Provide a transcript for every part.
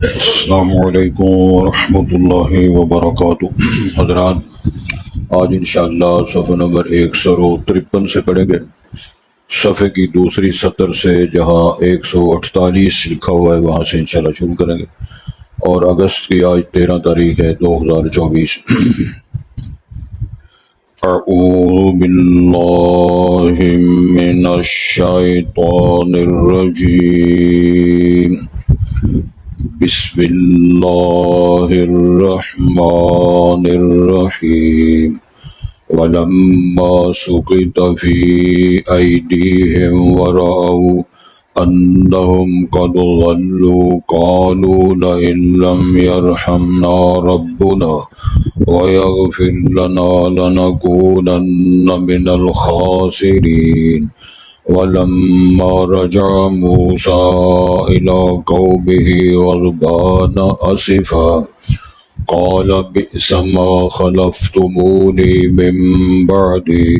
السلام علیکم ورحمۃ اللہ وبرکاتہ۔ حضرات، آج انشاءاللہ صفحہ نمبر 153 سے پڑھیں گے، صفحے کی دوسری سطر سے، جہاں 148 لکھا ہوا ہے وہاں سے انشاءاللہ شروع کریں گے، اور اگست کی آج 13 تاریخ ہے 2024۔ اعوذ باللہ من الشیطان الرجیم، بسم اللہ الرحمن الرحیم۔ ولما سقط في أيديهم ورأوا أنهم قد ضلوا قالوا لئن لم يرحمنا ربنا ويغفر لنا لنكونن من الخاسرين۔ ولما رجع موسى إلى قومه غضبان أسفا قال بئس ما خلفتموني من بعدي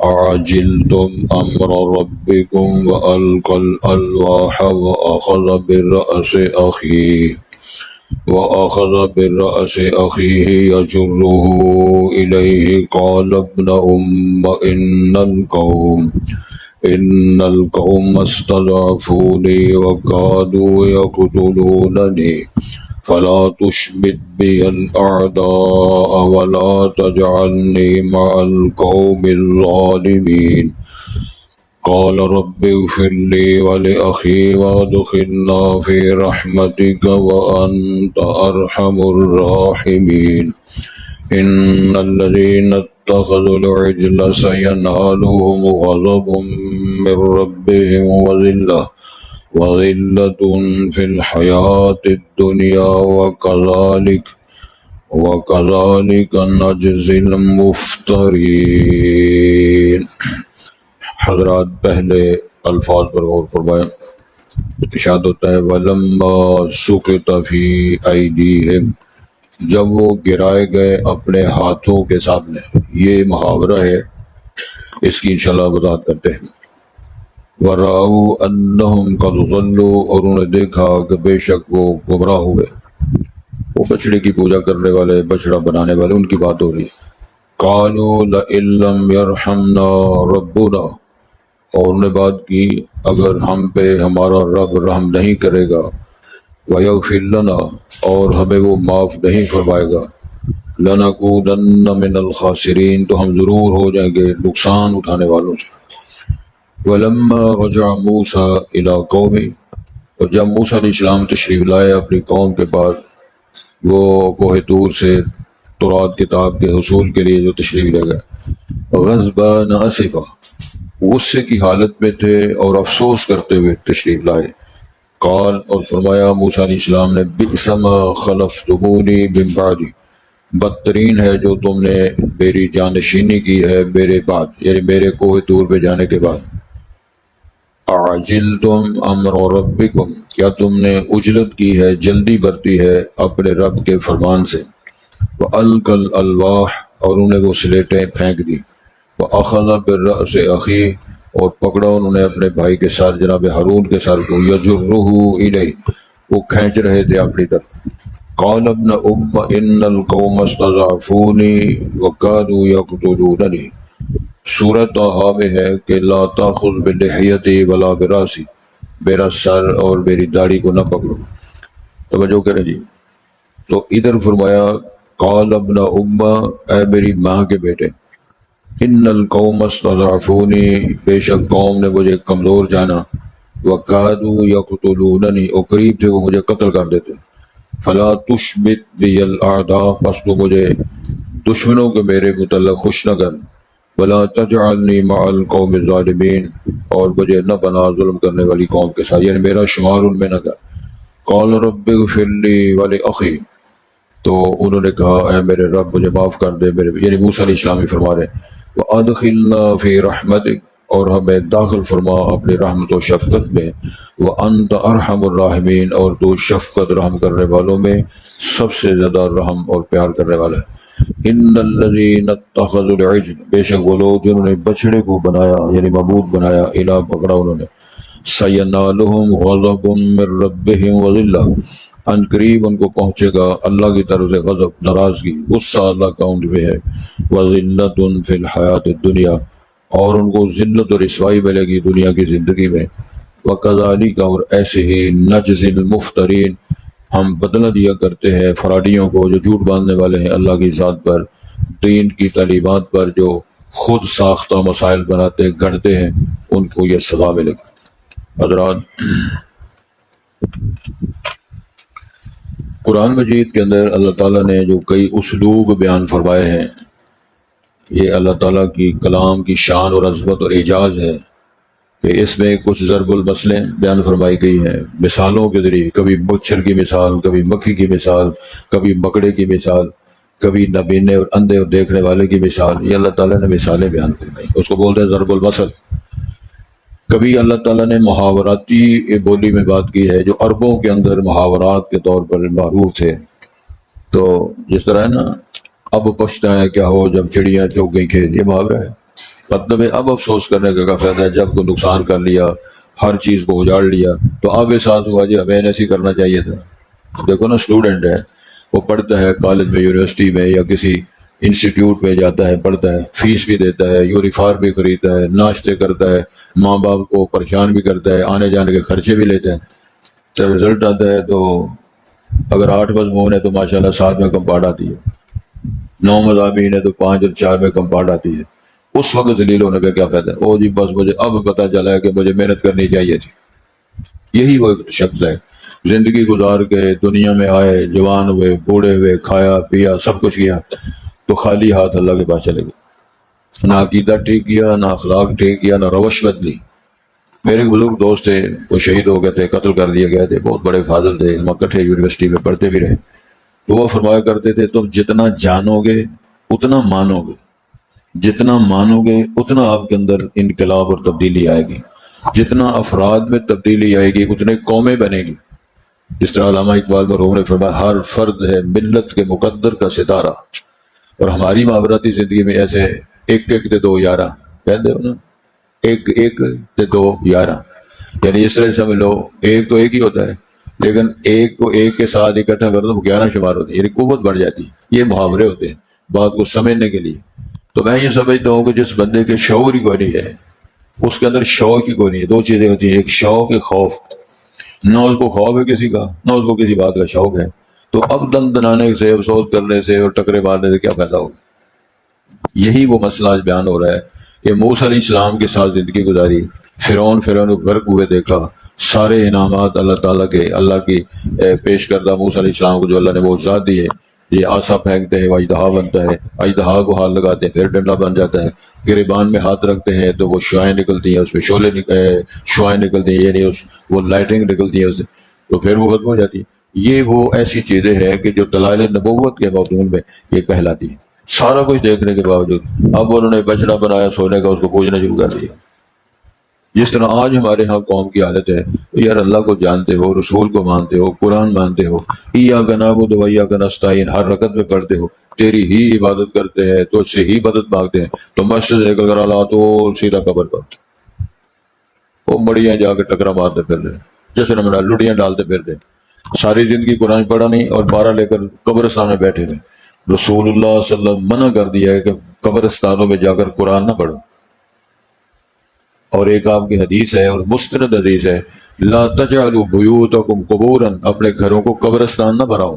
أعجلتم أمر ربكم وألقى الألواح وأخذ برأس أخيه يجره إليه قال ابن إن القوم استضعفوني وكادوا يقتلونني فلا تشمت بي الأعداء ولا تجعلني مع القوم الظالمين۔ قال رب اغفر لي ولأخي وادخلنا في رحمتك وأنت أرحم الراحمين۔ إن الذين اتخذوا العجل سينالهم غضب من ربهم وذلة في الحياة الدنيا وكذلك نجزي المفترين۔ حضرات، پہلے الفاظ پر غور فرمائیں۔ ارشاد ہوتا ہے وَلَمَّا سُقِطَ فِي أَيْدِيهِمْ، جب وہ گرائے گئے اپنے ہاتھوں کے سامنے۔ یہ محاورہ ہے، اس کی انشاءاللہ وضاحت کرتے ہیں۔ وَرَأَوْا أَنَّهُمْ قَدْ ضَلُّوا، اور انہوں نے دیکھا کہ بے شک وہ گمراہ ہوئے۔ وہ بچڑے کی پوجا کرنے والے، بچڑا بنانے والے، ان کی بات ہو رہی ہے۔ قَالُوا لَئِن لَّمْ يَرْحَمْنَا رَبُّنَا، اور انہوں نے بات کی اگر ہم پہ ہمارا رب رحم نہیں کرے گا، وَيَغْفِرْ لَنَا، اور ہمیں وہ معاف نہیں فرمائے گا، لَنَكُونَنَّ مِنَ الْخَاسِرِينَ، تو ہم ضرور ہو جائیں گے نقصان اٹھانے والوں سے۔ وَلَمَّا رَجَعَ مُوسَىٰ إِلَىٰ قَوْمِهِ، اور جب موسیٰ علیہ السلام تشریف لائے اپنی قوم کے پاس، وہ کوہ طور سے تورات کتاب کے حصول کے لیے جو تشریف لے گئے، غضبان اسفا، غصے کی حالت میں تھے اور افسوس کرتے ہوئے تشریف لائے۔ قال، اور فرمایا موسیٰ علیہ السلام نے، بئس ما خلفتمونی من بعدی، بدترین ہے جو تم نے میری جانشینی کی ہے میرے بعد، یعنی میرے کوہ طور پہ جانے کے بعد۔ اعجلتم امر ربکم، کیا تم نے عجلت کی ہے، جلدی برتی ہے اپنے رب کے فرمان سے۔ وَأَلْقَى الْأَلْوَاحَ، اور انہوں نے وہ سلیٹیں پھینک دی۔ وَأَخَذَ بِالرَّأْسِ أَخِيهِ، اور پکڑا انہوں نے اپنے بھائی کے سر، جناب ہارون کے سر کو، يَجُرُّهُ إِلَيْهِ، وہ کھینچ رہے تھے اپنی طرف۔ قَالَ ابْنَ أُمَّ إِنَّ الْقَوْمَ اسْتَضْعَفُونِي وَكَادُوا يَقْتُلُونَنِي۔ سورۃ طٰہٰ میں ہے کہ لا تأخذ بلحیتی ولا براسی، میرا سر اور میری داڑھی کو نہ پکڑو۔ توجہ کریں جی۔ تو ادھر فرمایا قال ابن امہ، اے میری ماں کے بیٹے، ان القوم استضعفونی، بے شک قوم نے مجھے کمزور جانا، وکادوا یقتلوننی، اور قریب تھے وہ مجھے قتل کر دیتے۔ فلا تشمت بی الاعداء، پس تو مجھے دشمنوں کے میرے متعلق خوش نہ کر۔ ولا تجعلنی مع القوم الظالمین، اور مجھے نہ بنا ظلم کرنے والی قوم کے ساتھ، یعنی میرا شمار ان میں نہ کر۔ قال رب اغفر لی ولأخی، تو انہوں نے کہا اے میرے رب مجھے معاف کر دے، میرے یعنی موسیٰ علیہ السلام ہی فرما رہے، وَأَدْخِلْنَا فِي رَحْمَتِكَ، اور ہمیں داخل فرما اپنی رحمت و شفقت میں، وَأَنْتَ أَرْحَمُ الرَّاحِمِينَ، اور تو شفقت رحم کرنے والوں میں سب سے زیادہ رحم اور پیار کرنے والا ہے۔ إِنَّ الَّذِينَ اتَّخَذُوا الْعِجْلَ، بے شک وہ لوگ جنہوں نے بچڑے کو بنایا، یعنی معبود بنایا، الہ پکڑا انہوں نے، سینالہم غضب من ربہم وذلہ، ان قریب ان کو پہنچے گا اللہ کی طرف سے غضب، ناراضگی، غصہ اللہ کا ان پہ ہے، وذلۃ فی الحیات الدنیا، اور ان کو ذلت اور رسوائی ملے گی دنیا کی زندگی میں، وکذالک، اور ایسے ہی نجزی المفترین، ہم بدلہ دیا کرتے ہیں فراڈیوں کو جو جھوٹ باندھنے والے ہیں اللہ کی ذات پر، دین کی تعلیمات پر، جو خود ساختہ مسائل بناتے گھڑتے ہیں، ان کو یہ سزا ملے گی۔ حضرات، قرآن مجید کے اندر اللہ تعالیٰ نے جو کئی اسلوب بیان فرمائے ہیں، یہ اللہ تعالیٰ کی کلام کی شان اور عظمت اور اعجاز ہے کہ اس میں کچھ ضرب المثلیں بیان فرمائی گئی ہیں مثالوں کے ذریعے، کبھی مچھر کی مثال، کبھی مکھی کی مثال، کبھی مکڑے کی مثال، کبھی نابینے اور اندھے اور دیکھنے والے کی مثال، یہ اللہ تعالیٰ نے مثالیں بیان فرمائی، اس کو بولتے ہیں ضرب المثل۔ کبھی اللہ تعالیٰ نے محاوراتی بولی میں بات کی ہے جو عربوں کے اندر محاورات کے طور پر معروف تھے، تو جس طرح ہے نا، اب پچھتا ہے کیا ہو جب چڑیاں چوک گئی کھیت، یہ محاورہ ہے، مطلب ہے اب افسوس کرنے کا کیا فائدہ ہے جب کو نقصان کر لیا، ہر چیز کو اجاڑ لیا، تو اب یہ ساتھ ہوا جی ہمیں ایسے ہی کرنا چاہیے تھا۔ دیکھو نا، اسٹوڈنٹ ہے، وہ پڑھتا ہے کالج میں، یونیورسٹی میں، یا کسی انسٹیٹیوٹ میں جاتا ہے، پڑھتا ہے، فیس بھی دیتا ہے، یونیفارم بھی خریدتا ہے، ناشتے کرتا ہے، ماں باپ کو پریشان بھی کرتا ہے، آنے جانے کے خرچے بھی لیتے ہیں، جب رزلٹ آتا ہے تو اگر 8 مضمون ہے تو ماشاءاللہ 7 میں کم پاڑ آتی ہے، 9 مضامین ہے تو 5 اور 4 میں کم پاڑ آتی ہے، اس وقت ذلیل ہونے کا کیا فائدہ ہے؟ او جی بس مجھے اب پتہ چلا ہے کہ مجھے محنت کرنی چاہیے تھی۔ یہی وہ ایک شخص ہے زندگی گزار کے دنیا میں آئے، جوان ہوئے، بوڑھے ہوئے، کھایا پیا سب کچھ کیا، تو خالی ہاتھ اللہ کے پاس چلے گئے، نہ عقیدہ ٹھیک کیا، نہ اخلاق ٹھیک کیا، نہ روش بدلی۔ میرے ایک بزرگ دوست تھے، وہ شہید ہو گئے تھے، قتل کر دیے گئے تھے، بہت بڑے فاضل تھے، ہم اکٹھے یونیورسٹی میں پڑھتے بھی رہے، تو وہ فرمایا کرتے تھے تم جتنا جانو گے اتنا مانو گے، جتنا مانو گے اتنا آپ کے اندر انقلاب اور تبدیلی آئے گی، جتنا افراد میں تبدیلی آئے گی اتنے قومیں بنے گی۔ جس طرح علامہ اقبال مرحوم نے فرمایا ہر فرد ہے ملت کے مقدر کا ستارہ، اور ہماری معاشرتی زندگی میں ایسے ایک ایک تے دو یارہ کہتے ہو نا، ایک ایک تے دو یارہ، یعنی اس طرح سمجھ لو ایک تو ایک ہی ہوتا ہے، لیکن ایک کو ایک کے ساتھ اکٹھا کر دو 11 شمار ہوتے ہیں، یعنی قوت بڑھ جاتی ہے۔ یہ محاورے ہوتے ہیں بات کو سمجھنے کے لیے۔ تو میں یہ سمجھتا ہوں کہ جس بندے کے شعور ہی کوئی نہیں ہے، اس کے اندر شوق ہی کوئی نہیں ہے، دو چیزیں ہوتی ہیں، ایک شوق، ایک خوف، نہ اس کو خوف ہے کسی کا، نہ اس کو کسی بات کا شوق ہے، تو اب دن دنانے سے، افسوس کرنے سے اور ٹکرے مارنے سے کیا فائدہ ہوگا؟ یہی وہ مسئلہ آج بیان ہو رہا ہے کہ موسیٰ علیہ السلام کے ساتھ زندگی گزاری، فرعون کو غرق ہوئے دیکھا، سارے انعامات اللہ تعالیٰ کے، اللہ کی پیش کردہ موسیٰ علیہ السلام کو جو اللہ نے معجزات دیے، یہ آسا پھینکتے ہیں وہ اژدہا بنتا ہے، اژدہا کو ہاتھ لگاتے ہیں پھر ڈنڈا بن جاتا ہے، گریبان میں ہاتھ رکھتے ہیں تو وہ شعاعیں نکلتی ہیں، اس میں شعاعیں نکلتی ہیں، یعنی وہ لائٹنگ نکلتی ہے اس سے، تو پھر وہ ختم ہو جاتی ہے۔ یہ وہ ایسی چیزیں ہیں کہ جو دلائل نبوت کے مضمون میں یہ کہلاتی ہیں۔ سارا کچھ دیکھنے کے باوجود اب انہوں نے بچڑا بنایا سونے کا، اس کو پوجنا شروع کر دیا۔ جس طرح آج ہمارے ہاں قوم کی حالت ہے، یار اللہ کو جانتے ہو، رسول کو مانتے ہو، قرآن مانتے ہو، ایاک نعبد و ایاک نستعین ہر رکعت میں پڑھتے ہو، تیری ہی عبادت کرتے ہیں، تو اس سے ہی مدد مانگتے ہیں، تو مسجد نکل کر اللہ تو سیدھا قبر پر وہ مڑیاں جا کے ٹکرا مارتے پھر رہے، جیسے نمڑا لڑیاں ڈالتے پھر رہے، ساری زندگی قرآن پڑھا نہیں اور 12 لے کر قبرستان میں بیٹھے ہوئے۔ رسول اللہ صلی اللہ علیہ وسلم منع کر دیا ہے کہ قبرستانوں میں جا کر قرآن نہ پڑھو، اور ایک آپ کی حدیث ہے اور مستند حدیث ہے، لا تجعلوا بیوتکم قبورا، اپنے گھروں کو قبرستان نہ بناؤ۔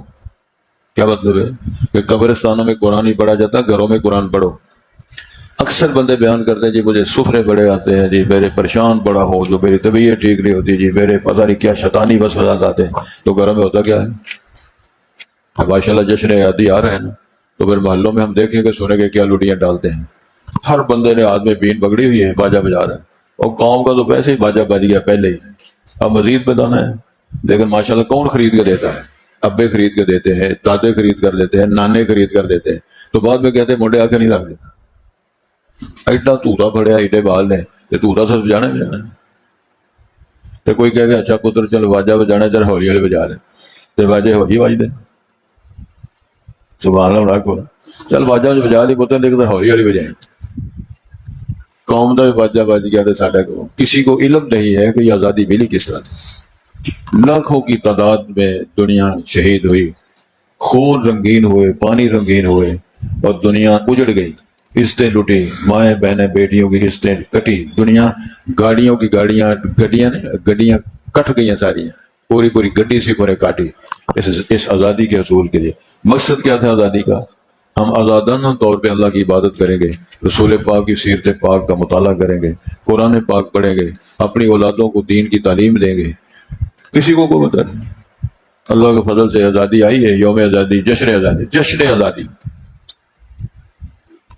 کیا مطلب ہے؟ کہ قبرستانوں میں قرآن نہیں پڑھا جاتا، گھروں میں قرآن پڑھو۔ اکثر بندے بیان کرتے ہیں جی مجھے سفرے بڑے آتے ہیں، جی میرے پریشان پڑا ہو، جو میری طبیعت ٹھیک نہیں ہوتی، جی میرے پتہ نہیں کیا شیطانی وسوسات آتے ہیں، تو گھروں میں ہوتا کیا ہے؟ ماشاء اللہ جشن عادی آ رہے ہیں نا، تو پھر محلوں میں ہم دیکھیں کہ سونے کے کیا لوٹیاں ڈالتے ہیں، ہر بندے نے ہاتھ میں بین پکڑی ہوئی ہے، باجا بجا رہا ہے، اور قوم کا تو پیسے ہی باجا بج گیا پہلے ہی، اب مزید بتانا ہے۔ لیکن ماشاءاللہ کون خرید کے دیتا ہے؟ ابے خرید کے دیتے ہیں، دادے خرید کر دیتے ہیں، نانے خرید کر دیتے ہیں، تو بعد میں کہتے ہیں منڈے آ کے نہیں لگتے، ایڈا توتا پڑیا، ایڈے بال نے، یہ توتا سب جانا ہے جانا ہے، تو کوئی کہے گا اچھا پتر چل باجا بجانا چل ہولی والے بجا رہے، تو باجے ہولی بج دے، سبحان اللہ رکھو، چل باجا بجا دی پتر دیکھ ہولی والی بجائیں، قوم کا بھی واجہ بج گیا تو ساڈا کو کسی کو علم نہیں ہے کہ یہ آزادی ملی کس طرح تھی۔ لاکھوں کی تعداد میں دنیا شہید ہوئی، خون رنگین ہوئے، پانی رنگین ہوئے، اور دنیا اجڑ گئی، عزتیں لٹی، مائیں بہنیں بیٹیوں کی عزتیں کٹی، دنیا گاڑیوں کی گڈیاں کٹ گئی ساری، پوری پوری گڈی سکھوں نے کاٹی اس آزادی کے حصول کے لیے۔ مقصد کیا تھا آزادی کا؟ ہم آزادانہ طور پہ اللہ کی عبادت کریں گے، رسول پاک کی سیرت پاک کا مطالعہ کریں گے، قرآن پاک پڑھیں گے، اپنی اولادوں کو دین کی تعلیم دیں گے۔ کسی کو کوئی پتہ نہیں، اللہ کے فضل سے آزادی آئی ہے، یوم آزادی، جشن آزادی، جشن آزادی۔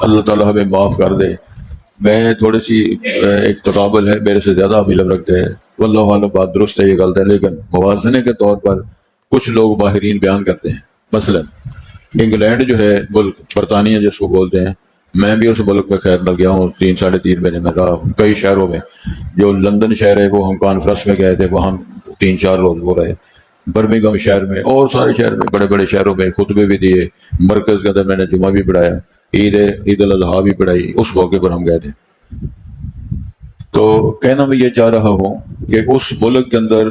اللہ تعالیٰ ہمیں معاف کر دے۔ میں تھوڑی سی ایک تقابل ہے، میرے سے زیادہ علم رکھتے ہیں، واللہ عالم، بات درست ہے، یہ غلط ہے، لیکن موازنے کے طور پر کچھ لوگ ماہرین بیان کرتے ہیں۔ مثلا انگلینڈ جو ہے ملک، برطانیہ جس کو بولتے ہیں، میں بھی اس ملک میں خیر نہ گیا ہوں، 3 ساڑھے 3 مہینے میں رہا ہوں کئی شہروں میں۔ جو لندن شہر ہے وہ ہم کانفرنس میں گئے تھے، وہاں 3 4 روز وہ رہے۔ برمنگھم شہر میں اور سارے شہر میں، بڑے بڑے شہروں میں خطبے بھی دیے، مرکز کے اندر میں نے جمعہ بھی پڑھایا، عید الاضحیٰ بھی پڑھائی، اس موقع پر ہم گئے تھے۔ تو کہنا میں یہ چاہ رہا ہوں کہ اس ملک کے اندر،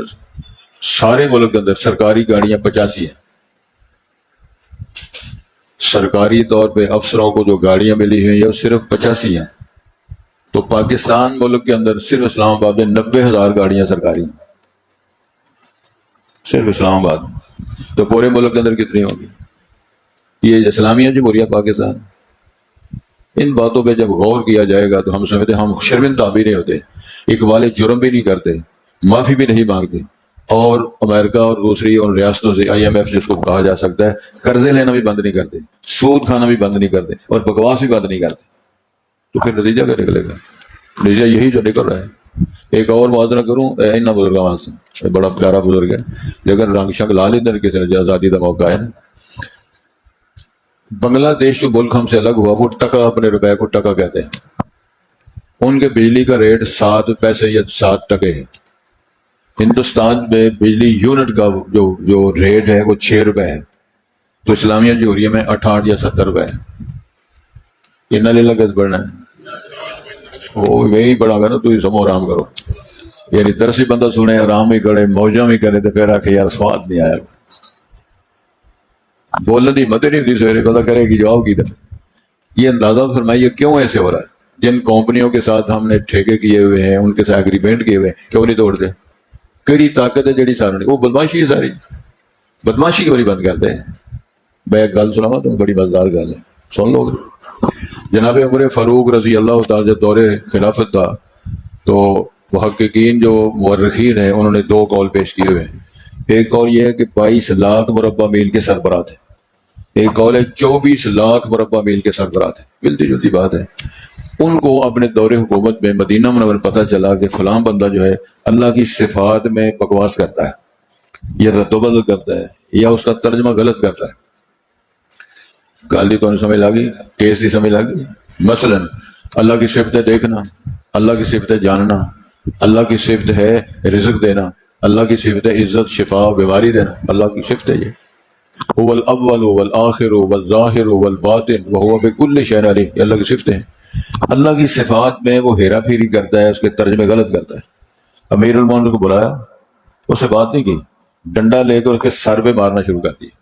سارے ملک کے اندر سرکاری گاڑیاں 85 ہیں۔ سرکاری طور پہ افسروں کو جو گاڑیاں ملی ہیں یہ صرف 85 ہیں۔ تو پاکستان ملک کے اندر صرف اسلام آباد میں 90,000 گاڑیاں سرکاری ہیں، صرف اسلام آباد۔ تو پورے ملک کے اندر کتنی ہوگی؟ یہ اسلامیہ جمہوریہ پاکستان۔ ان باتوں پہ جب غور کیا جائے گا تو ہم سمجھتے ہم شرمندہ بھی نہیں ہوتے، اقبال جرم بھی نہیں کرتے، معافی بھی نہیں مانگتے، اور امریکہ اور دوسری اور ریاستوں سے IMF جس کو کہا جا سکتا ہے، قرضے لینا بھی بند نہیں کرتے، سود کھانا بھی بند نہیں کرتے، اور بکواس بھی بند نہیں کرتے۔ تو پھر نتیجہ کیا نکلے گا؟ نتیجہ یہی جو نکل رہا ہے۔ ایک اور موازنہ کروں ان بزرگوں سے، بڑا پیارا بزرگ ہے لیکن رنگ شنگ لال ادھر کسی نے آزادی کا موقع ہے نا۔ بنگلہ دیش جو ملک ہم سے الگ ہوا، وہ ٹکا، اپنے روپے کو ٹکا کہتے ہیں۔ ان کے بجلی کا ریٹ 7 پیسے یا 7 ٹکے ہے۔ ہندوستان میں بجلی یونٹ کا جو ریٹ ہے وہ 6 روپے ہے، تو اسلامیہ جمہوریہ میں 68 یا 70 روپے ہے۔ اتنا لے لگت بڑھنا ہے، وہ یہی بڑا گا نا، تو سمو آرام کرو، یعنی ترسی بندہ سنے، آرام ہی کرے، موجہ بھی کرے، تو پھر آ کے یار سواد نہیں آیا، بولنے کی مت نہیں ہوتی، سویرے پتہ کرے گی جواب کی طرح۔ یہ اندازہ فرمائیے کیوں ایسے ہو رہا ہے؟ جن کمپنیوں کے ساتھ ہم نے ٹھیکے کیے ہوئے ہیں، ان کے ساتھ ایگریمنٹ کیے ہوئے ہیں، کیوں نہیں توڑتے؟ کئی طاقت ہے جڑی سارے، وہ بدماشی ہے، ساری بدماشی کیوں نہیں بند کرتے؟ میں ایک گل سناواں تو بڑی مزدار گل ہے، سن لو گے۔ جناب عمر فاروق رضی اللہ تعالیٰ جب دور خلافت تھا تو محققین جو مورخین ہیں انہوں نے 2 قول پیش کیے ہوئے ہیں۔ ایک قول یہ ہے کہ 22 لاکھ مربع میل کے سربراہ تھے، ایک قول ہے 24 لاکھ مربع میل کے سربراہ تھے، ملتی جلتی بات ہے۔ ان کو اپنے دور حکومت میں مدینہ منور پتہ چلا کہ فلاں بندہ جو ہے اللہ کی صفات میں بکواس کرتا ہے، یا رد و بدل کرتا ہے، یا اس کا ترجمہ غلط کرتا ہے۔ گالی تو نہیں سمجھ لگی، کیس نہیں سمجھ لگی۔ مثلا اللہ کی صفت ہے دیکھنا، اللہ کی صفت ہے جاننا، اللہ کی صفت ہے رزق دینا، اللہ کی صفت ہے عزت، شفا، بیماری دینا، اللہ کی صفت ہے یہ۔ هو الاول والآخر والظاہر والباطن وهو بكل شيء علیم، یہ اللہ کی صفتیں ہیں۔ اللہ کی صفات میں وہ ہیرا پھیری کرتا ہے، اس کے ترجمے غلط کرتا ہے۔ امیر المومنین کو بلایا، اس سے بات نہیں کی، ڈنڈا لے کر اس کے سر پہ مارنا شروع کر دیا،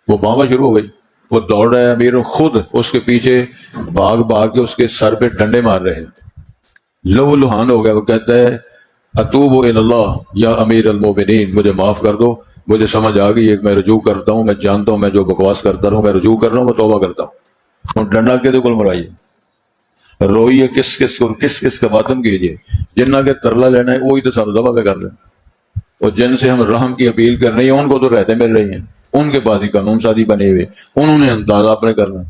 وہ بامبا شروع ہو گئی، وہ دوڑ رہا ہے، امیر خود اس کے پیچھے بھاگ بھاگ کے اس کے سر پہ ڈنڈے مار رہے ہیں۔ لہو لہان ہو گیا، وہ کہتا ہے اتوب الی اللہ یا امیر المومنین، مجھے معاف کر دو، مجھے سمجھ آ گئی، ایک میں رجوع کرتا ہوں، میں جانتا ہوں میں جو بکواس کرتا رہا ہوں، میں رجوع کر رہا ہوں، میں توبہ کرتا ہوں۔ اور ڈنڈا کے دے کل مرائیے، روئیے، کس کس کا ماتم کیجیے، جنہ کے ترلا لینا ہے وہی تو سب دبا پہ کر دیں، اور جن سے ہم رحم کی اپیل کر رہے ہیں ان کو تو رہتے مل رہی ہیں، ان کے پاس ہی قانون سازی بنے ہوئے، انہوں نے اندازہ اپنے کرنا،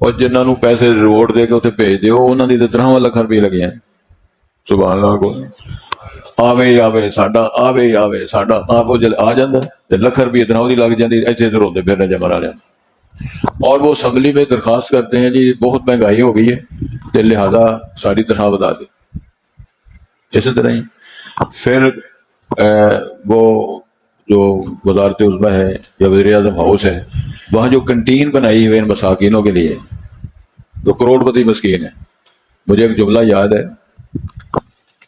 اور جنہوں نے پیسے ریوارڈ دے کے اتنے بھیج دیو، انہوں نے 13 لاکھ روپے لگے ہیں۔ سبحان اللہ کو آوے ساڈا آپ جل آ جاتا ہے، لکھ روپیے اتنا وہ لگ جاتی، ایسے سے روتے پھرنے جمع آ جاتے، اور وہ اسمبلی میں درخواست کرتے ہیں جی بہت مہنگائی ہو گئی ہے تو لہذا ساری تنخواہ بتا دی۔ اسی طرح ہی پھر وہ جو وزارت عظمیٰ ہے یا وزیر اعظم ہاؤس ہے، وہاں جو کنٹین بنائی ہوئی ہے مساکینوں کے لیے، جو کروڑ پتی مسکین ہے، مجھے ایک جملہ یاد ہے،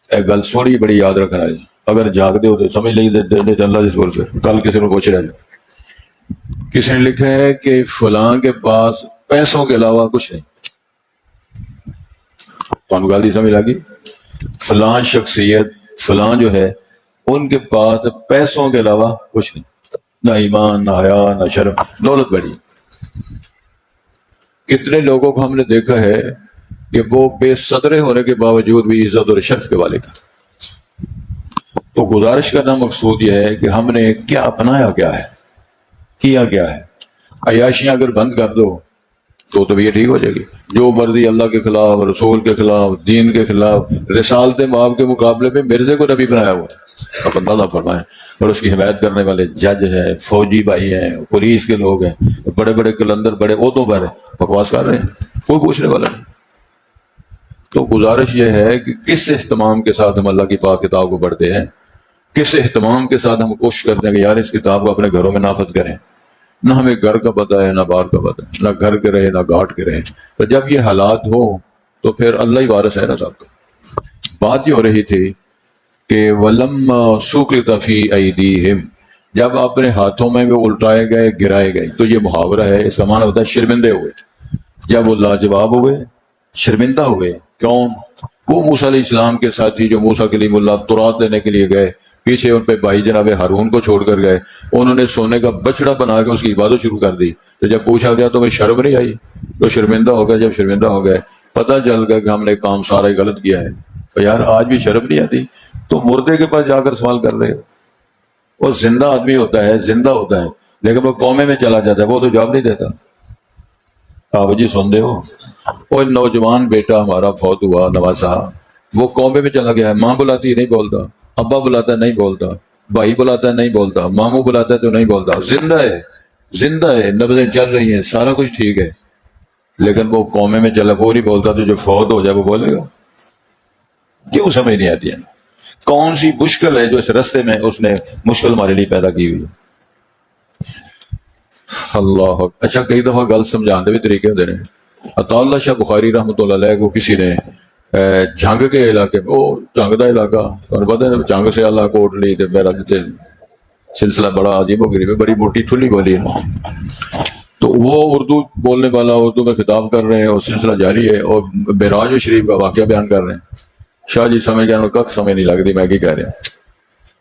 ایک گل سوڑی بڑی یاد رکھنا ہے، اگر جاگ دے ہو تو سمجھ لیجیے اللہ جس بول پہ کل کسی نے پوچھ رہا ہے، کسی نے لکھا ہے کہ فلاں کے پاس پیسوں کے علاوہ کچھ نہیں. کون گل سمجھ لگی؟ فلاں شخصیت فلاں جو ہے ان کے پاس پیسوں کے علاوہ کچھ نہیں، نہ ایمان، نہ حیا، نہ شرم، دولت بڑی. کتنے لوگوں کو ہم نے دیکھا ہے کہ وہ بے صدرے ہونے کے باوجود بھی عزت اور شرف کے والے کا. تو گزارش کرنا مقصود یہ ہے کہ ہم نے کیا اپنایا، کیا ہے، کیا کیا ہے. عیاشیاں اگر بند کر دو تو یہ ٹھیک ہو جائے گی. جو مرضی اللہ کے خلاف، رسول کے خلاف، دین کے خلاف، رسالت مآب کے مقابلے میں مرزے کو نبی بنایا ہوا ہے، اب اللہ فرمائے. اور اس کی حمایت کرنے والے جج ہیں، فوجی بھائی ہیں، پولیس کے لوگ ہیں، بڑے بڑے قلندر بڑے عہدوں پر ہیں، بکواس کر رہے ہیں، کوئی پوچھنے والا نہیں. تو گزارش یہ ہے کہ کس اہتمام کے ساتھ ہم اللہ کی پاک کتاب کو پڑھتے ہیں، کس اہتمام کے ساتھ ہم کوشش کرتے ہیں کہ یار اس کتاب کو اپنے گھروں میں نافذ کریں. نہ ہمیں گھر کا پتہ ہے، نہ باہر کا پتہ ہے، نہ گھر کے رہے نہ گھاٹ کے رہے. تو جب یہ حالات ہو تو پھر اللہ ہی وارث ہے نا صاحب کا. بات یہ ہو رہی تھی کہ وَلَمَّا سُقِطَ فِي أَيْدِيهِمْ، جب اپنے ہاتھوں میں وہ الٹائے گئے، گرائے گئے. تو یہ محاورہ ہے، اس کا معنی ہوتا ہے شرمندے ہوئے. جب وہ لاجواب ہوئے، شرمندہ ہوئے. کون؟ وہ موسیٰ علیہ السلام کے ساتھی جو موسیٰ کلیم اللہ تورات لینے کے لیے گئے، پیچھے ان پہ بھائی جناب ہارون کو چھوڑ کر گئے. انہوں نے سونے کا بچڑا بنا کے اس کی عبادت شروع کر دی. تو جب پوچھا گیا تو میں شرم نہیں آئی، تو شرمندہ ہو گئے. جب شرمندہ ہو گئے، پتہ چل گیا کہ ہم نے کام سارا ہی غلط کیا ہے. تو یار آج بھی شرم نہیں آتی؟ تو مردے کے پاس جا کر سوال کر رہے ہو. وہ زندہ آدمی ہوتا ہے، زندہ ہوتا ہے، لیکن وہ قومے میں چلا جاتا ہے، وہ تو جواب نہیں دیتا. آپ جی سن رہے ہو؟ وہ نوجوان بیٹا ہمارا فوت ہوا، نواسا، وہ قومے میں چلا گیا ہے. ماں بلاتی ہے نہیں بولتا، ابا بلاتا ہے نہیں بولتا، بھائی بلاتا ہے نہیں بولتا، ماموں بلاتا ہے تو نہیں بولتا. زندہ ہے، زندہ ہے، نبضیں چل رہی ہیں، سارا کچھ ٹھیک ہے، لیکن وہ قومے میں چلا، وہ نہیں بولتا. تو جو فوت ہو جائے وہ بولے گا؟ کیوں سمجھ نہیں آتی ہے؟ کون سی مشکل ہے جو اس رستے میں اس نے مشکل ہمارے لیے پیدا کی ہوئی؟ اللہ. اچھا کئی دفعہ گل سمجھانے بھی طریقے ہوتے ہیں. عطا اللہ شاہ بخاری رحمۃ اللہ علیہ کو کسی نے جنگ کے علاقے میں، وہ جنگ کا علاقہ پتہ ہے، جنگ سے اللہ کوٹ لی تو میرا سلسلہ بڑا عجیب و غریب ہے، بڑی موٹی ٹھلی بولی ہے. تو وہ اردو بولنے والا اردو میں خطاب کر رہے ہیں اور سلسلہ جاری ہے، اور معراج شریف کا واقعہ بیان کر رہے ہیں. شاہ جی سمجھ گئے، کخ سمجھ نہیں لگتی میں کی کہہ رہا ہوں.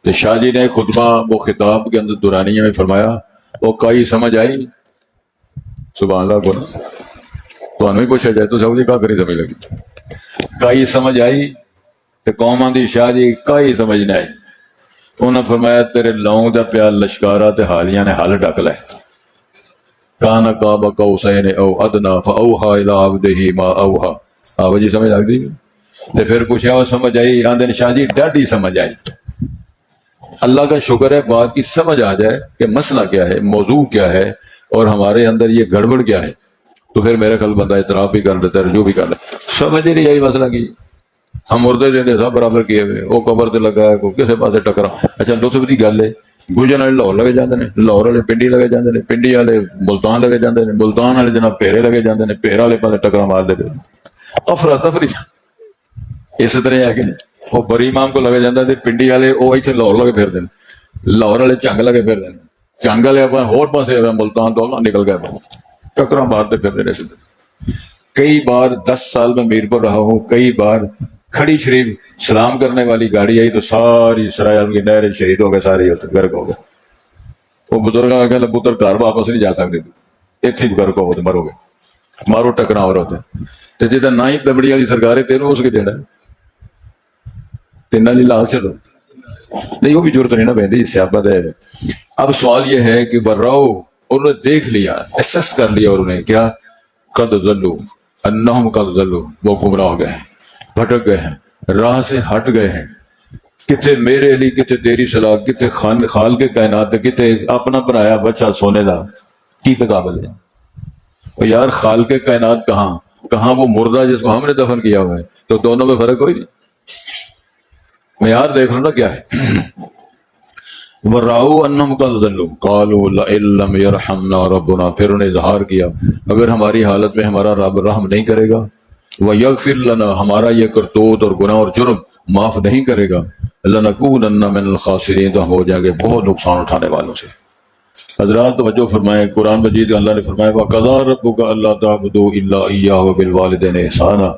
تو شاہ جی نے خطبہ وہ خطاب کے اندر دورانیہ میں فرمایا، وہ کئی سمجھ آئی؟ سبحان اللہ بول. تو ہمیں پوچھا جائے تو سب جی کا کری سمجھ لگی، کئی سمجھ آئی؟ تو قوم آدھی شاہ جی کئی سمجھ نہیں آئی. انہوں نے فرمایا تیرے لونگ دا پیا لشکارا تے حالیاں نے حل ڈک لے. کان قاب قوسین او ادنا فاوحى الى عبده ما اوحى. آپ جی سمجھ لگتی؟ تو پھر پوچھا وہ سمجھ آئی؟ آندے شاہ جی ڈاڈی سمجھ آئی. اللہ کا شکر ہے بات کی سمجھ آ جائے کہ مسئلہ کیا ہے، موضوع کیا ہے، اور ہمارے اندر یہ گڑبڑ کیا ہے، تو پھر میرے خیال بندہ اعتراف بھی کر دیتا ہے، رجوع بھی کر دیتا ہے. سمجھ ہی نہیں آئی مسئلہ کی. ہم مردے دیندے سب برابر کیے ہوئے، وہ قبر تے لگا ہے، کوئی کسے پاسے ٹکرا. اچھا لطف دی گل ہے، گجن والے لاہور لگے جاندے نے، لاہور والے پنڈی لگے جاندے نے، پنڈی والے ملتان لگے جاندے نے، ملتان والے جناب پیرے لگے جاندے نے، پیرے والے پاسے ٹکرا مار دے. افراتفری اس طرح ہے کہ وہ بری امام کو لگے جاندے، پنڈی والے وہ اتنے لاہور لگے پھرتے ہیں، لاہور والے چنگ لگے پھرتے ہیں، چنگ والے اپنے ہور پاسے ملتان تو نکل گئے ٹکرا مارتے پھرتے رہے. کئی بار 10 سال میں میرپور رہا ہوں، کئی بار کھڑی شریف سلام کرنے والی گاڑی آئی تو ساری سرائے کی نہریں شہید ہو گئے، سارے گرک ہو گئے. وہ بزرگ آ گئے پتر گھر واپس نہیں جا سکتے، اتنے گرک ہو مرو گے، مارو ٹکرا ہو رہا ہوتا. جہاں نہ ہی دبڑی والی سرکار ہے تینوں اس کے دینا تین لی لال چلو نہیں، وہ بھی ضرورت نہیں نا بہن سیاپت ہے. اب سوال یہ ہے کہ براؤ انہوں نے دیکھ لیا، ایسس کر لیا، اور انہیں کیا قد ضلوا انہم قد ضلوا، وہ گمراہ ہو گئے ہیں، بھٹک گئے ہیں، راہ سے ہٹ گئے ہیں. کتنے میرے علی، کتنے تیری صلاح، کتنے خال کے کائنات، کتنے اپنا بنایا بچہ سونے دا کی تقابل ہے. اور یار خال کے کائنات کہاں وہ مردہ جس کو ہم نے دفن کیا ہوا ہے. تو دونوں میں فرق کوئی نہیں. معیار دیکھ لو نا کیا ہے. وَرَأَوْا أَنَّهُمْ قَدْ ضَلُّوا قَالُوا لَئِن لَّمْ يَرْحَمْنَا رَبُّنَا. پھر انہیں اظہار کیا اگر ہماری حالت میں ہمارا رب رحم نہیں کرے گا وَيَغْفِرْ لَنَا ہمارا یہ کرتوت اور گناہ اور جرم معاف نہیں کرے گا، لَنَكُونَنَّ مِنَ الْخَاسِرِينَ تو ہم ہو جائیں گے بہت نقصان اٹھانے والوں سے۔ حضرات توجہ فرمائیں، قرآن مجید اللہ نے فرمایا وَقَضَىٰ رَبُّكَ أَلَّا تَعْبُدُوا إِلَّا إِيَّاهُ وَبِالْوَالِدَيْنِ إِحْسَانًا،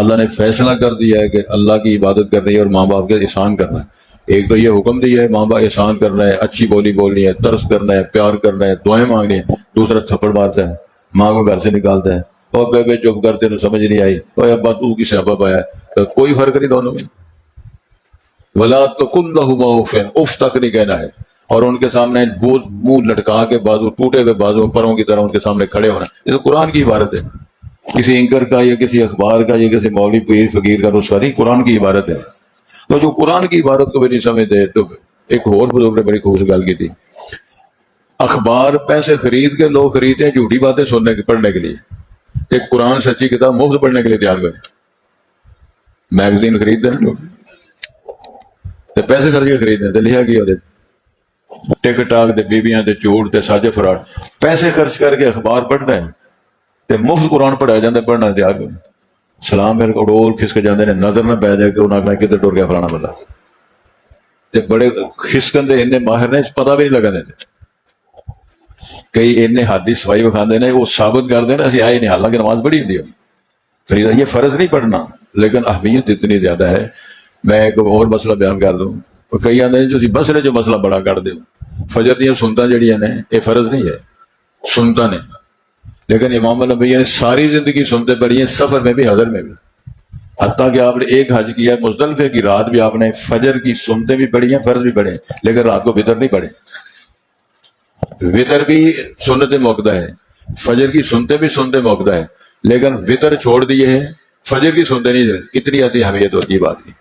اللہ نے فیصلہ کر دیا ہے کہ اللہ کی عبادت کرنی ہے اور ماں باپ کے احسان کرنا ہے۔ ایک تو یہ حکم دیا ہے ماں باپ احسان کرنا ہے، اچھی بولی بولنی ہے، ترس کرنا ہے، پیار کرنا ہے، دعائیں مانگنی ہے۔ دوسرا تھپڑ مارتا ہے، ماں کو گھر سے نکالتا ہے، اور بے چپ کرتے تو سمجھ نہیں آئی، اور ابا تو کس سے ابا آیا ہے، تو کوئی فرق نہیں دونوں میں۔ ولا تقل لهما اف، اف تک نہیں کہنا ہے، اور ان کے سامنے منہ لٹکا کے بازو ٹوٹے ہوئے بازو پروں کی طرح ان کے سامنے کھڑے ہونا، یہ تو قرآن کی عبارت ہے، کسی اینکر کا یا کسی اخبار کا یا کسی مولوی پیر فقیر کا نسخہ نہیں، قرآن کی عبارت ہے۔ تو جو قرآن کی عبارت کو بھی نہیں سمجھتے، تو ایک اور بزرگ نے بڑی خوبصورت گل کی تھی، اخبار پیسے خرید کے لوگ خریدتے ہیں جھوٹی باتیں سننے کے پڑھنے کے لیے، ایک قرآن سچی کتاب مفت پڑھنے کے لیے تیار کریں۔ میگزین خریدتے ہیں لوگ، پیسے خرچ کے خریدنے تے لکھا کیا ٹک ٹاک دے بیبیاں دے جھوٹ تے ساجے فراڈ، پیسے خرچ کر کے اخبار پڑھنا ہے تے مفت قرآن پڑھایا جاتا ہے، پڑھنا تیار کریں۔ سلام پھر اڈول کھسک جاندے نے، نظر نہ پی جائے کہ انہاں کہا کدھر ٹر گیا فلانا بندہ، تے بڑے کھسکن دے اتنے ماہر نے پتہ بھی نہیں لگا دیتے، کئی اتنے حادی سوائی بکھاندے نے، وہ ثابت کر دیں اسی آئے نہیں، حالانکہ نماز بڑی ہوتی ہے فریضہ، یہ فرض نہیں پڑھنا لیکن اہمیت اتنی زیادہ ہے۔ میں ایک اور مسئلہ بیان کر دوں، کئی آدھے جو بس نے جو مسئلہ بڑا کر دے، فجر دیا سنتا جڑیاں نے یہ فرض نہیں ہے، سنتا نے، لیکن امام الانبیاء نے ساری زندگی سنتے پڑھی ہیں، سفر میں بھی حضر میں بھی، حتیٰ کہ آپ نے ایک حج کیا مزدلفے کی رات بھی آپ نے فجر کی سنتے بھی پڑھی ہیں، فرض بھی پڑھے، لیکن رات کو وتر نہیں پڑھے۔ وتر بھی سنت موقدہ ہے، فجر کی سنتے بھی سنتے موقدہ ہے، لیکن وتر چھوڑ دیے ہیں، فجر کی سنتے نہیں، اتنی آتی اہمیت ہوتی ہے بات کی۔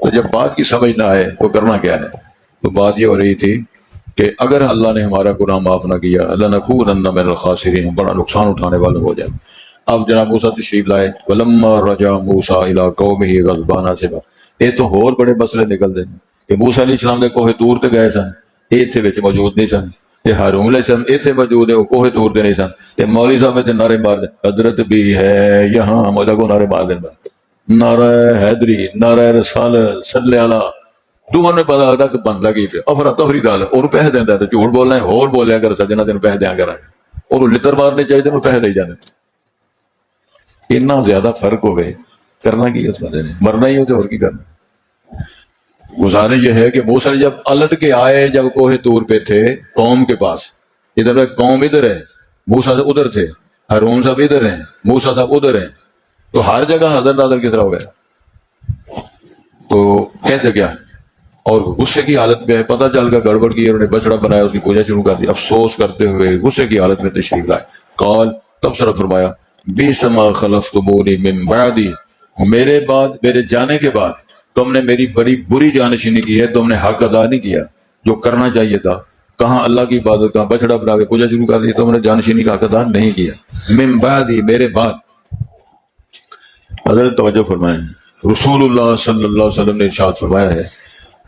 تو جب بات کی سمجھ نہ آئے تو کرنا کیا ہے؟ تو بات یہ ہو رہی تھی کہ اگر اللہ نے ہمارا گناہ معاف نہ کیا، لنکونن من الخاسرین، بڑا نقصان اٹھانے والوں ہو جائے۔ اب جناب موسیٰ تشریف لائے، ولما رجع موسیٰ الی قومہ غضبان آصفا، یہ تو اور بڑے مسئلے نکل دے کہ موسیٰ علیہ السلام دے کوہ طور تے گئے سن، ایتھے وچ موجود نہیں سن، کہ ہارون علیہ السلام ایتھے موجود ہے، وہ کوہ طور تے نہیں سن، تے مولوی صاحب ایتھے نعرے مار دے حضرت بھی ہے یہاں، مولا کو نعرے مار دیں، نعرہ حیدری، نعرہ رسالت، صلی اللہ، تمہیں نے پتا لگتا کہ بندہ کی پہ افراتفری ڈال اور پیسے دینا ہے، جھوٹ بولنا ہے اور بولیا کر سجنا تین پیسے دیا کر، اور لتر مارنے چاہیے تین پیسے دے جانے، اتنا زیادہ فرق ہوئے، کرنا کی اس بندے نے، مرنا ہی ہو تو اور کی کرنا۔ گزارش یہ ہے کہ موسیٰ جب الٹ کے آئے، جب کوہ طور پہ تھے قوم کے پاس، ادھر قوم ادھر ہے، موسیٰ صاحب ادھر تھے، ہارون صاحب ادھر ہیں، موسیٰ صاحب ادھر ہیں، تو ہر جگہ حضرت نازل کس طرح ہو گیا؟ تو کہتے کیا ہے، اور غصے کی حالت میں پتہ چل گیا گڑبڑ کی، انہوں نے بچڑا بنایا، اس کی پوجا شروع کر دی، افسوس کرتے ہوئے غصے کی حالت میں تشریف لائے۔ قال، تب سر فرمایا بئس ما خلفتمونی من بعدی، میرے بعد، میرے جانے کے بعد تم نے میری بڑی بری جانشینی کی ہے، تم نے حق ادا نہیں کیا جو کرنا چاہیے تھا، کہاں اللہ کی عبادت، کہاں بچڑا بنا کے پوجا شروع کر دی، تم نے جانشینی کا حق ادا نہیں کیا، من بعدی، میرے بعد۔ حضرت توجہ فرمائیں، رسول اللہ صلی اللہ علیہ وسلم نے ارشاد فرمایا ہے،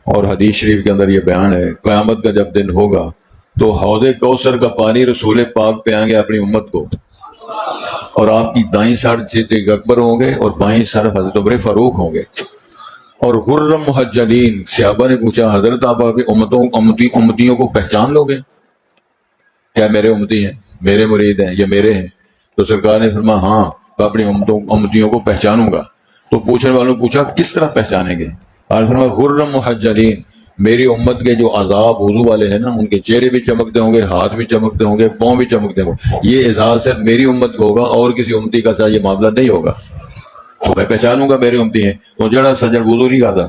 اور حدیث شریف کے اندر یہ بیان ہے، قیامت کا جب دن ہوگا تو حوض کوثر کا پانی رسول پاک پہ آئیں گے اپنی امت کو، اور آپ کی دائیں سر صدیق اکبر ہوں گے اور بائیں سر حضرت عمر فاروق ہوں گے، اور غرم محجلین۔ صحابہ نے پوچھا حضرت آپ اپنی امتیوں کو پہچان لو گے؟ کیا میرے امتی ہیں، میرے مرید ہیں یا میرے ہیں؟ تو سرکار نے فرمایا ہاں، اپنی امتیوں کو پہچانوں گا۔ تو پوچھنے والوں نے پوچھا کس طرح پہچانیں گے؟ اور فرمایا غرم محجلین، میری امت کے جو عذاب وضو والے ہیں نا، ان کے چہرے بھی چمکتے ہوں گے، ہاتھ بھی چمکتے ہوں گے، پاؤں بھی چمکتے ہوں گے، یہ اعزاز صرف میری امت کو ہوگا، اور کسی امتی کا ساتھ یہ معاملہ نہیں ہوگا۔ تو میں پہچانوں گا میری امتی ہیں، تو جڑا سجن وضو نہیں کرتا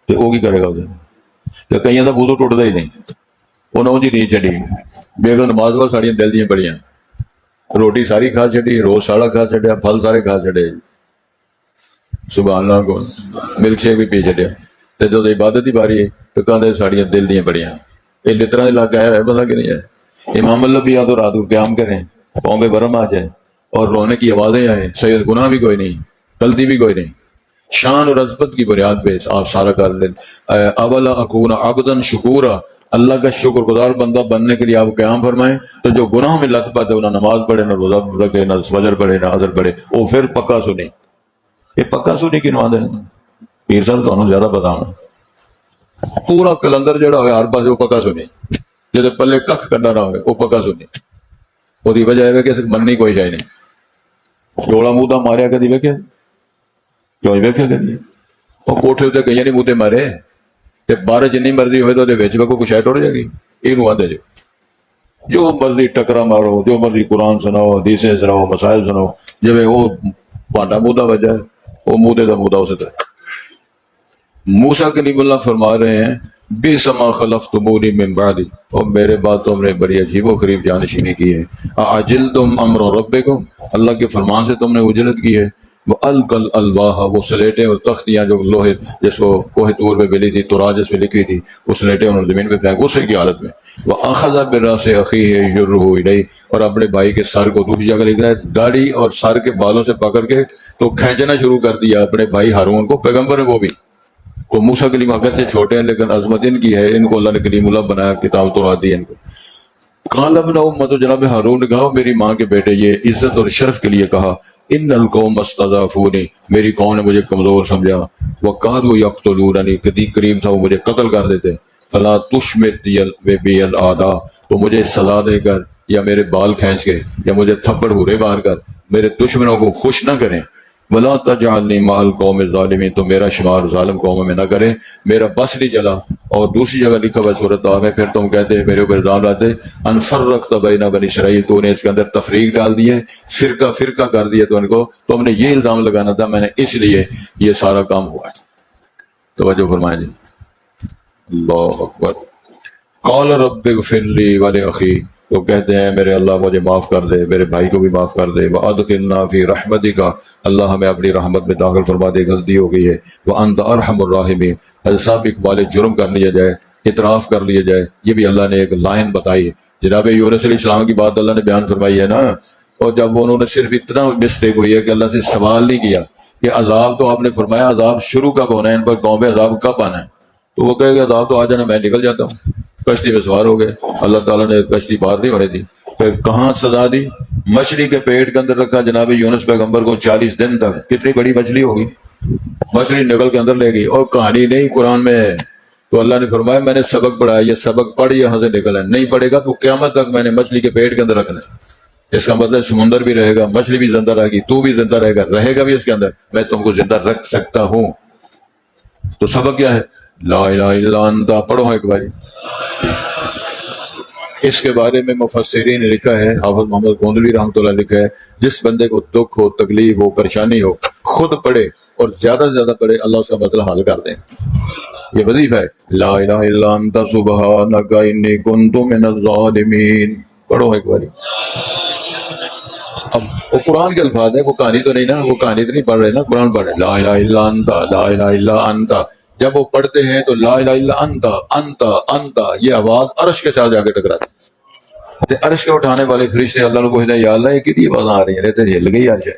تو وہ کی کرے گا اسے؟ تو کئی کا وضو ٹوٹتا ہی نہیں، انہوں نے نہیں چڑی بے نماز پر ساڑیاں دل دیاں بڑیاں، روٹی ساری کھا چڑی، روز ساڑا کھا چڑیا، پھل سارے کھا چڑے، سبحان اللہ کو ملک شیک بھی پی چڑیا، تو جب عبادت ہی باری ہے تو کہتے ساڑیاں دل دیاں بڑیاں، یہ لطرہ علاقہ ہے پتا کہ نہیں ہے؟ امام اللہ بھی تو رات کو قیام کریں، پاؤں میں برم آ جائے اور رونے کی آوازیں آئیں، سید گناہ بھی کوئی نہیں، غلطی بھی کوئی نہیں، شان اور عظمت کی بنیاد پہ آپ سارا کر لیں۔ اولا اکون عبدا شکورا، اللہ کا شکر گزار بندہ بننے کے لیے آپ قیام فرمائیں تو جو گناہ میں لت پاتے نہ نماز پڑھے نہ روزہ رکھے نہ فجر پڑھے نہ عصر پڑھے وہ پھر پکا سنی یہ پکا سنی کنوا دیں پیر صاحب تمہیں زیادہ پتا ہونا پورا کلندر جڑا ہوئے ہر پاس وہ پکا سنی جب پلے کھ کرنا نہ ہوئے وہ پکا سنی وہ وجہ ہے کہ مننی کوئی شاید نہیں جوڑا مودا ماریا کدی ویکھے کیوں ویکھے کدی وہ کوٹھے اتنے کئی نہیں موتے مارے بارے جنی مرضی ہوئے تو کچھ ہے ٹوٹ جائے گی یہ آدھے جو مرضی ٹکرا مارو جو مرضی قرآن سناؤ حدیثیں سناؤ مسائل سناؤ جب وہ پانڈا مودا وجہ ہے وہ مودے کا مودا اسے طرح موسیٰ کلیم اللہ فرما رہے ہیں بے سما خلفتمونی من بعدی اور میرے بعد تم نے بڑی عجیب و غریب جانشینی کی ہے اعجلتم امر ربکم اللہ کے فرمان سے تم نے اجلت کی ہے وہ القل الواح وہ سلیٹیں اور تختیاں جو لوہے جس کو کوہ طور پہ ملی تھی توراۃ جس پہ لکھی تھی وہ سلیٹیں انہوں نے زمین پہ پھینک غصے کی حالت میں وہ اخذ براس اخیہ یجرہ الیہ اور اپنے بھائی کے سر کو دوسری جگہ لکھ رہا ہے داڑھی اور سر کے بالوں سے پکڑ کے تو کھینچنا شروع کر دیا اپنے بھائی ہارون کو پیغمبر ہے وہ بھی وہ موسیٰ کلیم حقیقت سے چھوٹے ہیں لیکن عظمت ان کی ہے ان کو اللہ نے کلیم اللہ بنایا کتاب توراۃ دی ان کو قال ابن امت جناب ہارون نے کہا میری ماں کے بیٹے یہ عزت اور شرف کے لیے کہا ان القوم استضعفونی میری قوم نے مجھے کمزور سمجھا وقالوا یقتلوننی قریب تھا وہ مجھے قتل کر دیتے فلا تشمت بی الاعداء تو مجھے سزا دے کر یا میرے بال کھینچ کے یا مجھے تھپڑ ہورے مار کر میرے دشمنوں کو خوش نہ کریں ولا تجعلنی مع القوم الظالمین تو میرا شمار ظالم قوم میں نہ کریں میرا بس نہیں چلا اور دوسری جگہ لکھا ہوا سورۃ طه میں پھر تم کہتے ہیں میرے اوپر الزام لاتے ان فرقت بین بنی اسرائیل تو نے اس کے اندر تفریق ڈال دی ہے فرقہ فرقہ کر دیا تو ان کو تم نے یہ الزام لگانا تھا میں نے اس لیے یہ سارا کام ہوا ہے توجہ فرمائیں جی اللہ اکبر قال رب اغفر لی ولاخی تو کہتے ہیں میرے اللہ مجھے معاف کر دے میرے بھائی کو بھی معاف کر دے وادخلنا فی رحمتک اللہ ہمیں اپنی رحمت میں داخل فرما دے غلطی ہو گئی ہے وانت ارحم الراحمین حضرت اقبال جرم کر لیا جائے اعتراف کر لیا جائے یہ بھی اللہ نے ایک لائن بتائی ہے جناب یونس علیہ السلام کی بات اللہ نے بیان فرمائی ہے نا اور جب انہوں نے صرف اتنا مسٹیک ہوئی ہے کہ اللہ سے سوال نہیں کیا کہ عذاب تو آپ نے فرمایا عذاب شروع کب ہونا ہے ان پر قوم پہ عذاب کب آنا ہے تو وہ کہے گا عذاب تو آ جانا میں نکل جاتا ہوں کشتی میں سوار ہو گئے اللہ تعالیٰ نے کشتی پار نہیں ہونے دی پھر کہاں سزا دی مچھلی کے پیٹ کے اندر رکھا جناب یونس پیغمبر کو 40 دن تک کتنی بڑی مچھلی ہوگی مچھلی نکل کے اندر لے گئی اور کہانی نہیں قرآن میں ہے تو اللہ نے فرمایا میں نے سبق پڑھایا یہ سبق پڑھ یہاں سے نکلا نہیں پڑھے گا تو قیامت تک میں نے مچھلی کے پیٹ کے اندر رکھنا ہے اس کا مطلب سمندر بھی رہے گا مچھلی بھی زندہ رہے گی تو بھی زندہ رہے گا بھی اس کے اندر میں تم کو زندہ رکھ سکتا ہوں تو سبق کیا ہے لا الہ الا انت پڑھو ایک باری اس کے بارے میں مفسرین نے لکھا ہے حافظ محمد گوندلوی رحمۃ اللہ لکھا ہے جس بندے کو دکھ ہو تکلیف ہو پریشانی ہو خود پڑھے اور زیادہ سے زیادہ پڑھے اللہ اس کا مسئلہ حل کر دیں یہ وظیفہ ہے لا الہ الا انت سبحانک انی کنت من الظالمین پڑھو ایک باری اب وہ قرآن کے الفاظ ہیں وہ کہانی تو نہیں نا وہ کہانی تو نہیں پڑھ رہے نا قرآن پڑھ رہے لا الہ الا انت لا الہ الا انت جب وہ پڑھتے ہیں تو لا الہ الا انت انت انت یہ آواز عرش کے ساتھ جا کے ٹکراتی ہے عرش کے اٹھانے والے فرشتے اللہ کو پوچھتے ہیں یا اللہ یہ کتنی آوازیں آ رہی ہیں رہتے ہل گئی عرش ہے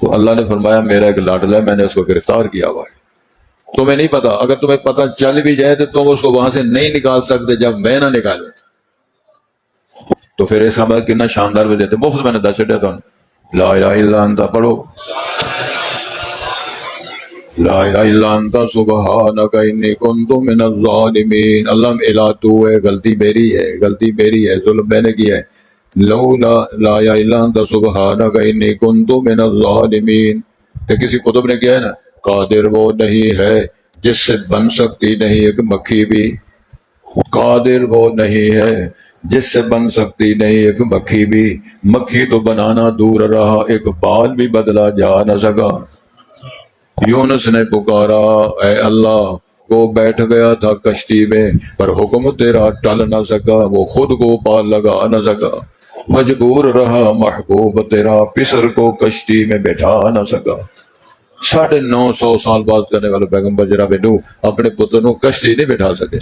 تو اللہ نے فرمایا میرا ایک لاڈلا ہے میں نے اس کو گرفتار کیا ہوا ہے تمہیں نہیں پتا اگر تمہیں پتا چل بھی جائے تو تم اس کو وہاں سے نہیں نکال سکتے جب میں نہ نکالوں تو پھر ایسا مطلب کتنا شاندار بھی دیتے مفت میں نے دس چڑیا تھا لا الہ الا انت پڑھو لا الہ الا انت سبحانک انی کنت من الظالمین اللہ الہ تو ہے غلطی میری ہے ظلم میں نے کیا ہے لا الہ الا انت سبحانک انی کنت من الظالمین کہ کسی قطب نے کیا ہے نا قادر وہ نہیں ہے جس سے بن سکتی نہیں ایک مکھی بھی قادر وہ نہیں ہے جس سے بن سکتی نہیں ایک مکھی بھی مکھی تو بنانا دور رہا ایک بال بھی بدلا جا نہ سکا یونس نے پکارا اے اللہ وہ بیٹھ گیا تھا کشتی میں پر حکم تیرا ٹل نہ سکا وہ خود کو پال لگا نہ سکا مجبور رہا محبوب تیرا پسر کو کشتی میں بٹھا نہ سکا 950 سال بعد کرنے والے پیغمبر جناب نوح اپنے پتر کو کشتی نہیں بٹھا سکے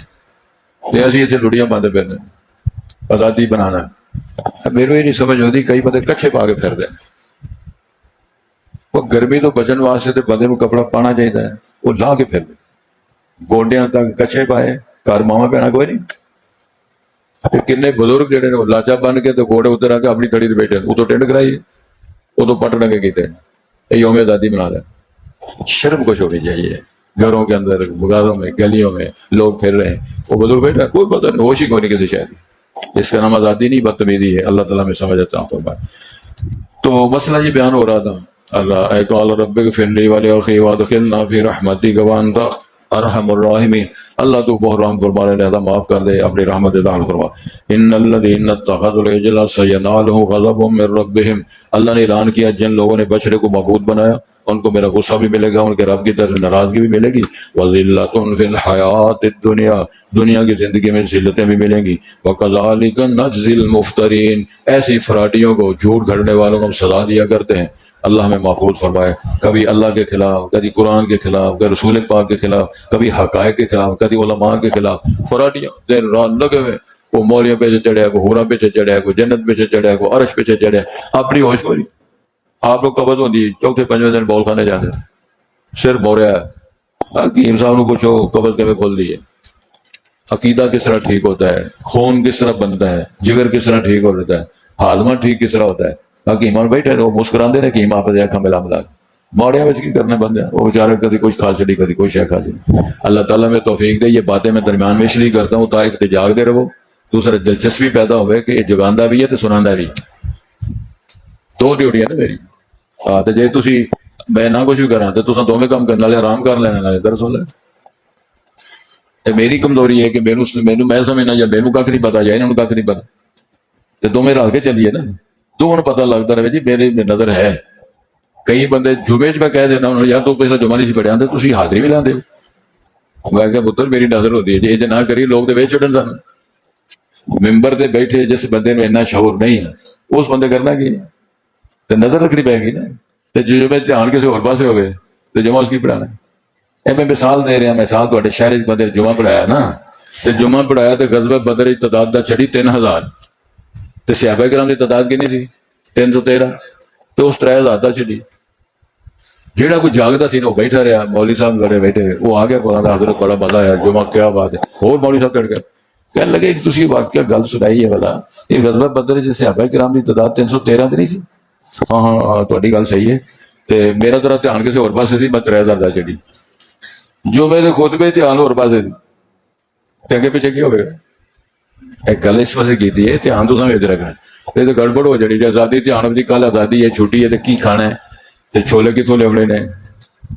ایسی اتنے لڑیاں باندھے پھرنے آزادی بنانا میرے ہی نہیں سمجھ ہوتی کئی بندے کچھے پا کے پھر دیں وہ گرمی تو بچن واسطے تو بندے کو کپڑا پانا چاہیے وہ لا کے پھر دے گوڈیاں تک کچھے پائے کار ماما پہنا کوئی نہیں کہ کنے بزرگ جڑے نے لاچا بن کے تو گھوڑے اتر آ کے اپنی تھڑی بیٹھے وہ تو ٹینڈ کرائی وہ تو پٹ ڈنگے کیتے یہ یوم آزادی بنا رہے شرم کچھ ہونی چاہیے گھروں کے اندر بازاروں میں گلیوں میں لوگ پھر رہے ہیں وہ بزرگ بیٹھا کوئی پتہ نہیں ہوش ہی کوئی نہیں کسی شاید اس کا نام آزادی نہیں بدتمیزی ہے اللہ تعالیٰ میں سمجھ آتا ہوں فرمائے تو مسئلہ یہ بیان ہو رہا تھا اللہ اے قال رب اغفر لی ولی وادخلنا فی رحمتک وانت ارحم الراحمین اللہ تو بہت رحم فرما رہے اللہ معاف کر دے اپنی رحمت داخل فرما ان الذین اتخذوا العجل سینالهم غضب من ربهم اللہ نے اعلان کیا جن لوگوں نے بچڑے کو معبود بنایا ان کو میرا غصہ بھی ملے گا ان کے رب کی طرف ناراضگی بھی ملے گی وذلۃ فی الحیات الدنیا دنیا کی زندگی میں ذلتیں بھی ملیں گی وکذالک نجزی المفترین ایسی فراڈیوں کو جھوٹ گھڑنے والوں کو ہم سزا دیا کرتے ہیں اللہ ہمیں محفوظ فرمائے کبھی اللہ کے خلاف کبھی قرآن کے خلاف کبھی رسول پاک کے خلاف کبھی حقائق کے خلاف کبھی علماء کے خلاف فراڈیاں دن رات لگے ہوئے وہ مولیوں پہ سے چڑھے کو حورا پہ سے چڑھے کو جنت پہ سے چڑھے کو عرش پہ سے چڑھے اپنی ہوش کو آپ لوگ قبض ہوتی چوتھے پنجویں دن بول خانے جانے صرف ہو رہا ہے حکیم صاحب نے کچھ قبض کے میں کھول دیے عقیدہ کس طرح ٹھیک ہوتا ہے خون کس طرح بنتا ہے جگر کس طرح ٹھیک ہو رہتا ہے ہاضمہ ٹھیک کس طرح ہوتا ہے حکیم بیٹھے وہ مسکراندے نے حکیم آپ دیکھا ملا ملا موڑیا بچ کی کرنے بندے وہ بیچارے کبھی کچھ کھا چڑی کبھی کوئی شے کھا چڑی اللہ تعالیٰ میں توفیق دے یہ باتیں میں درمیان میں اس لیے کرتا ہوں تاکہ جاگ دے رہو دوسرا دلچسپی پیدا ہوئے کہ یہ جگاندہ بھی ہے تو سناندہ بھی دو ڈیوٹی ہے نا میری تو جی تھی میں نہ کچھ بھی کرا تو تصا دونوں کام کرنے والے آرام کر لینا والے در سو لے میری کمزوری ہے کہ مینو میں سمجھنا یا مینو کھ نہیں پتا یا انہوں کھ نہیں پتا تو دونوں رل کے چلیے نا دونوں پتا لگتا رہے جی میرے نظر ہے کئی بندے جمعے میں کہہ دینا یا تو پہلے جمعہ نہیں پڑھیا تھی حاضری بھی لاندے ہو میں کہ پتر میری نظر ہوتی ہے جی یہ نہ کری لوگ تو ویچ چڑھن سن ممبر سے بیٹھے جس بندے میں اتنا شعور نہیں ہے اس بندے کرنا کی تو نظر رکھنی پائے گی نا تو جمعے دھیان کسی اور پاسے ہو گئے تو جمعہ اس کی پڑھانا میں مثال دے رہا مثال تے شہر بندے جمعہ پڑھایا نا تو جمعہ پڑھایا تو غزوہ بدر کی تعداد دا چڑھی 3000 تو صحابہ کرام کی تعداد کتنی تھی 313 تو اس 3000 دا چڑھی جہاں کوئی جاگتا سی وہ بیٹھا رہا مولوی صاحب گھر بیٹھے وہ آ گیا قرآن حضرت بڑا مزہ آیا جمعہ کیا بات ہے اور مولوی صاحب چڑھ گیا کہنے لگے کہ تھی واقعہ گل سنائی ہے والا یہ غزوہ بدر جی صحابہ کرام کی تعداد 313 نہیں سی ہاں ہاں تھوڑی گل صحیح ہے تو میرا ذرا دھیان کسی اور پاسے سی میں 3000 دا چڑھی جو میرے خطبے دھیان اور پاسے اگے پیچھے کی ہو گیا ایک گل اس وجہ کی ہے دھیان تو سمجھ رکھنا یہ تو گڑبڑ ہو جڑی آزادی دھیان جی کل آزادی ہے چھٹی ہے تو کی کھانا ہے تو چھولے کتوں لے نے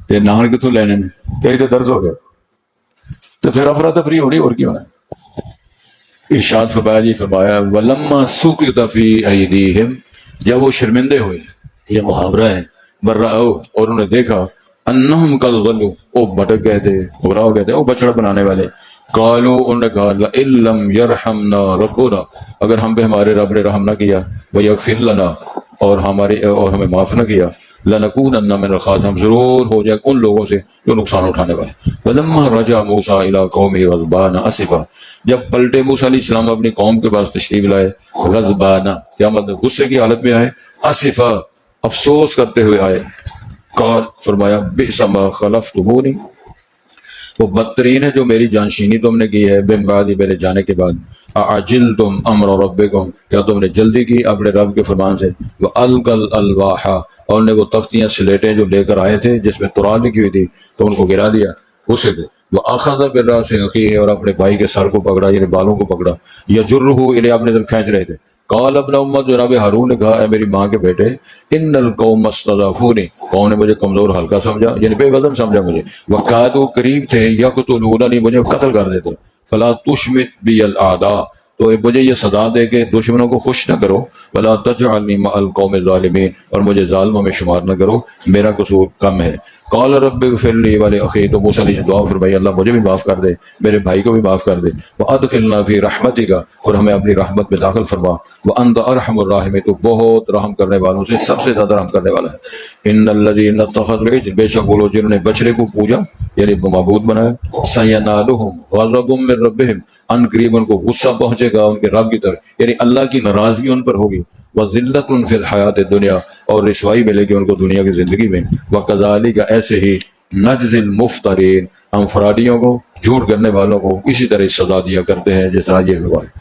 تو نان کتوں لینے کئی تو درد ہو گیا تو پھر افراتفری ہونی اور کی ہونا ارشاد فرمایا جی فرمایا ولما سقط فی ایدیہم جب وہ شرمندے ہوئے یہ محاورہ ہے برراؤ اور انہوں نے دیکھا انہم قد ضلوا وہ بھٹک گئے تھے گمراہ ہو گئے تھے وہ بچڑا بنانے والے قالوا انہوں نے کہا لئن لم یرحمنا ربنا اگر ہم پہ ہمارے رب نے رحم نہ کیا ویغفر لنا اور ہمیں معاف نہ کیا لنکونن من الخاسرین ہم ضرور ہو جائے ان لوگوں سے جو نقصان اٹھانے والے فلما رجع موسیٰ الی قومہ غضبان اسفا جب پلٹے موسیٰ علیہ السلام اپنی قوم کے پاس تشریف لائے غضبان کیا مطلب غصے کی حالت میں آئے اسفا افسوس کرتے ہوئے آئے قال فرمایا بئس ما خلفتمونی وہ بدترین ہے جو میری جانشینی تم نے کی ہے بن بعد میرے جانے کے بعد اعجلتم امر ربکم کیا تم نے جلدی کی اپنے رب کے فرمان سے والقل الواح اور نے وہ تختیاں سلیٹیں جو لے کر آئے تھے جس میں تورات لکھی ہوئی تھی تو ان کو گرا دیا اسے دے وہ اخذ براس اخیہ اور اپنے بھائی کے سر کو پکڑا یعنی بالوں کو پکڑا یجرہ الیہ اپنے طرف کھینچ رہے تھے قال ابن امت جناب ہارون نے کہا اے میری ماں کے بیٹے ان القوم استضعفونی قوم نے مجھے کمزور ہلکا سمجھا یعنی بے وزن سمجھا مجھے وقعدوا قریب تھے یقتلوننی مجھے قتل کر دیتے فلا تشمت بی الاعداء تو مجھے یہ صدا دے کہ دشمنوں کو خوش نہ کرو ولا تجعلنی مع القوم الظالمین اور مجھے ظالموں میں شمار نہ کرو میرا قصور کم ہے قال رب اغفر لی ولاخی تو موسیٰ علیہ دعا فرمائی اللہ مجھے بھی معاف کر دے میرے بھائی کو بھی معاف کر دے وادخلنا فی رحمتک اور ہمیں اپنی رحمت میں داخل فرما وانت ارحم الراحمین تو بہت رحم کرنے والوں سے سب سے زیادہ رحم کرنے والا ہے ان الذین اتخذوا العجل بے شک وہ لوگ جنہوں نے بچڑے کو پوجا یعنی معبود بنایا سینالہم غضب من ربہم ان قریب ان کو غصہ پہنچے گا ان کے رب کی طرف یعنی اللہ کی ناراضگی ان پر ہوگی وذلت فی الحیات الدنیا اور رسوائی ملے گی ان کو دنیا کی زندگی میں وکذالک ایسے ہی نجزی المفترین ہم فراڈیوں کو جھوٹ کرنے والوں کو اسی طرح سزا دیا کرتے ہیں جس طرح یہ ہوا ہے